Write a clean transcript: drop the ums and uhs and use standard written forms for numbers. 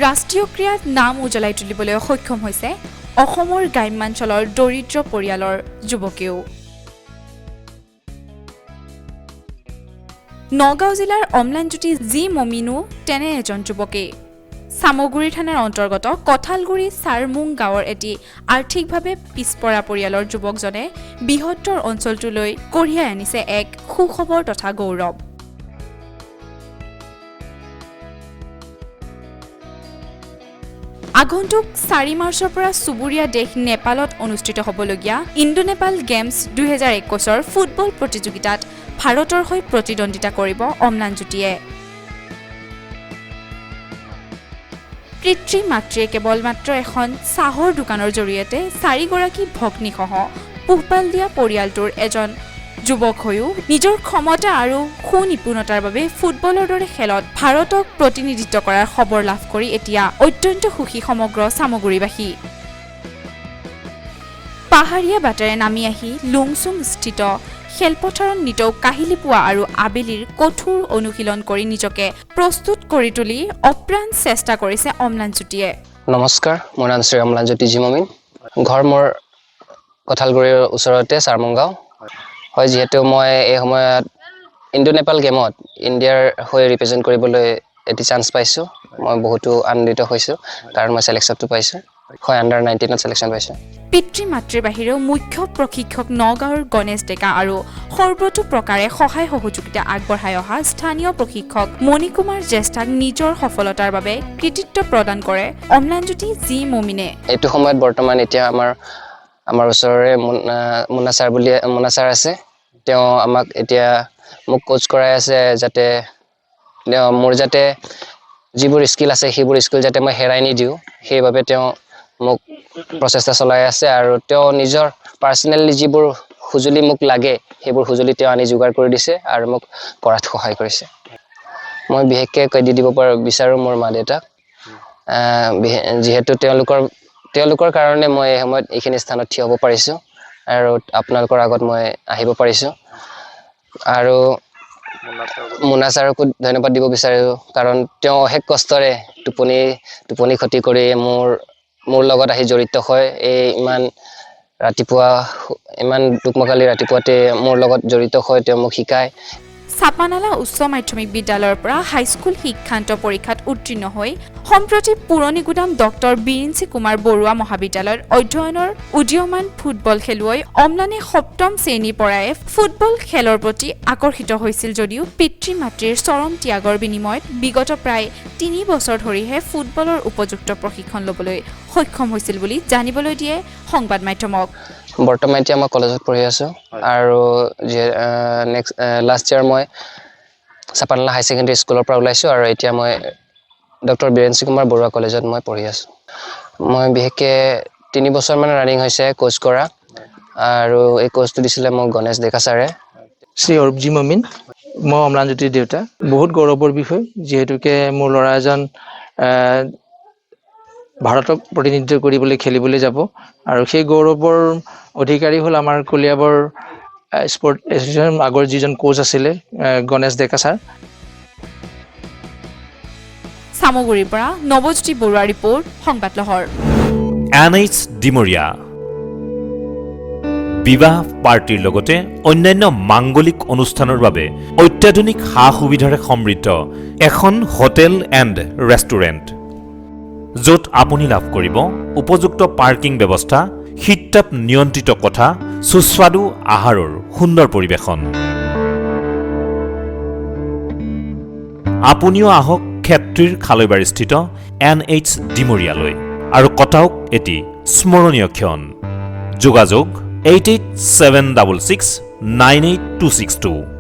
ৰাষ্ট্ৰীয় ক্ৰীড়াত নাম উজ্বলাই তুলিবলৈ সক্ষম হৈছে অসমৰ গ্ৰাম্যাঞ্চলৰ দৰিদ্ৰ পৰিয়ালৰ যুৱকেও। নগাঁও জিলাৰ অম্লানজ্যোতি জি মমিনো তেনে এজন যুৱকেই। চামগুৰি থানাৰ অন্তৰ্গত কঠালগুৰি চাৰমুং গাঁৱৰ এটি আৰ্থিকভাৱে পিছপৰা পৰিয়ালৰ যুৱকজনে বৃহত্তৰ অঞ্চলটোলৈ কঢ়িয়াই আনিছে এক সুখবৰ তথা গৌৰৱ। আগন্তুক 4 মাৰ্চৰ পৰা চুবুৰীয়া দেশ নেপালত অনুষ্ঠিত হ'বলগীয়া ইণ্ডো-নেপাল গেমছ 2021ৰ ফুটবল প্ৰতিযোগিতাত ভাৰতৰ হৈ প্ৰতিদ্বন্দ্বিতা কৰিব অম্লানজ্যোতিয়ে। পিতৃ মাতৃয়ে কেৱল মাত্ৰ এখন চাহৰ দোকানৰ জৰিয়তে 4 গৰাকী ভগ্নীসহ পোহপাল দিয়া পৰিয়ালটোৰ এজন যুৱক হৈও নিজৰ ক্ষমতা আৰু সুনিপুণতাৰ বাবে ফুটবলৰ দৰে খেলত ভাৰতক প্ৰতিনিধিত্ব কৰাৰ খবৰ লাভ কৰি এতিয়া অত্যন্ত সুখী সমগ্ৰ চামগুৰিবাসী। পাহাৰীয়া বাটেৰে নামি আহি লুংচুং স্থিত খেলপথাৰত নিতৌ কাহিলি পোৱা আৰু আবেলিৰ কঠোৰ অনুশীলন কৰি নিজকে প্ৰস্তুত কৰি তুলি অপ্ৰাণ চেষ্টা কৰিছে অম্লানজ্যোতিয়ে। নমস্কাৰ, মোৰ নাম শ্ৰী অম্লানজ্যোতি জি মমিন। ঘৰ মোৰ কঠালগুৰিৰ ওচৰতে চাৰমুংগাঁও হয়। যিহেতু মই এই সময়ত ইণ্ডো-নেপাল গেমত ইণ্ডিয়াৰ হৈ ৰিপ্ৰেজেণ্ট কৰিবলৈ এটি চান্স পাইছোঁ। মই বহুতো আনন্দিত হৈছোঁ কাৰণ মই ছিলেকশ্যনটো পাইছোঁ। হয়, আণ্ডাৰ 19ত ছিলেকশ্যন পাইছোঁ। পিতৃ মাতৃৰ বাহিৰেও মুখ্য প্ৰশিক্ষক নগাঁৱৰ গণেশ ডেকা আৰু সৰ্বতো প্ৰকাৰে সহায় সহযোগিতা আগবঢ়াই অহা স্থানীয় প্ৰশিক্ষক মণিকুমাৰ জ্যেষ্ঠাক নিজৰ সফলতাৰ বাবে কৃতিত্ব প্ৰদান কৰে অম্লানজ্যোতি জি মমিনে। এইটো সময়ত বৰ্তমান এতিয়া আমাৰ ওচৰৰে মুন্না ছাৰ আছে। তেওঁ আমাক এতিয়া মোক কোচ কৰাই আছে যাতে মোৰ যাতে যিবোৰ স্কিল আছে সেইবোৰ স্কিল যাতে মই হেৰাই নিদিওঁ, সেইবাবে তেওঁ মোক প্ৰচেষ্টা চলাই আছে। আৰু তেওঁ নিজৰ পাৰ্চনেলি যিবোৰ সঁজুলি মোক লাগে সেইবোৰ সঁজুলি তেওঁ আনি যোগাৰ কৰি দিছে আৰু মোক পঢ়াত সহায় কৰিছে। মই বিশেষকৈ কৈ দিব বিচাৰোঁ মোৰ মা দেউতাক, যিহেতু তেওঁলোকৰ কাৰণে মই এই সময়ত এইখিনি স্থানত থিয় হ'ব পাৰিছোঁ আৰু আপোনালোকৰ আগত মই আহিব পাৰিছোঁ। আৰু মুন্না ছাৰকো ধন্যবাদ দিব বিচাৰোঁ কাৰণ তেওঁ অশেষ কষ্টৰে টোপনি ক্ষতি কৰি মোৰ লগত আহি জড়িত হয়। ইমান দুকমকালি ৰাতিপুৱাতে মোৰ লগত জড়িত হৈ তেওঁ মোক শিকায়। চাপানালা উচ্চ মাধ্যমিক বিদ্যালয়ৰ পৰা হাইস্কুল শিক্ষান্ত পৰীক্ষাত উত্তীৰ্ণ হৈ সম্প্ৰতি পুৰণিগুদাম ডক্টৰ বিৰিঞ্চি কুমাৰ বৰুৱা মহাবিদ্যালয়ত অধ্যয়নৰ উদীয়মান ফুটবল খেলুৱৈ অম্লানে 7ম শ্ৰেণীৰ পৰাই ফুটবল খেলৰ প্ৰতি আকৰ্ষিত হৈছিল যদিও পিতৃ মাতৃৰ চৰম ত্যাগৰ বিনিময়ত বিগত প্ৰায় 3 বছৰ ধৰিহে ফুটবলৰ উপযুক্ত প্ৰশিক্ষণ ল'বলৈ সক্ষম হৈছিল বুলি জানিবলৈ দিয়ে সংবাদ মাধ্যমক। বৰ্তমান এতিয়া মই কলেজত পঢ়ি আছোঁ আৰু লাষ্ট ইয়াৰ মই চাপানালা হাই ছেকেণ্ডেৰী স্কুলৰ পৰা ওলাইছোঁ আৰু এতিয়া মই ডক্টৰ বিৰেঞ্চি কুমাৰ বৰুৱা কলেজত মই পঢ়ি আছোঁ। মই বিশেষকৈ 3 বছৰমান ৰানিং হৈছে কোচ কৰা আৰু এই কোচটো দিছিলে মোক গণেশ ডেকা ছাৰে। শ্ৰী অৰূপ জি মমিন, মই অম্লানজ্যোতিৰ দেউতা। বহুত গৌৰৱৰ বিষয় যিহেতুকে মোৰ ল'ৰা এজন ভাৰতক প্ৰতিনিধিত্ব কৰিবলৈ খেলিবলৈ যাব আৰু সেই গৌৰৱৰ অধিকাৰী হ'ল আমাৰ কলিয়াবৰ স্পৰ্ট এছ'চিয়েশ্যন আগৰ যিজন কোচ আছিলে গণেশ ডেকা ছাৰ। চামগুৰিৰ পৰা নৱজ্যোতি বৰুৱা ৰিপৰ্ট, সংবাদ লহৰ। NH ডিমৰীয়া বিবাহ পাৰ্টিৰ লগতে অন্যান্য মাংগলিক অনুষ্ঠানৰ বাবে অত্যাধুনিক সা-সুবিধাৰে সমৃদ্ধ এখন হোটেল এণ্ড ৰেষ্টুৰেণ্ট, য'ত আপুনি লাভ কৰিব উপযুক্ত পাৰ্কিং ব্যৱস্থা, শীততাপ নিয়ন্ত্ৰিত কোঠা, সুস্বাদু আহাৰৰ সুন্দৰ পৰিৱেশন। আপুনিও আহক ক্ষেত্ৰীৰ খালৈবাৰীস্থিত NH ডিমৰীয়ালৈ আৰু কটাওক এটি স্মৰণীয় ক্ষণ। যোগাযোগ 8876698262।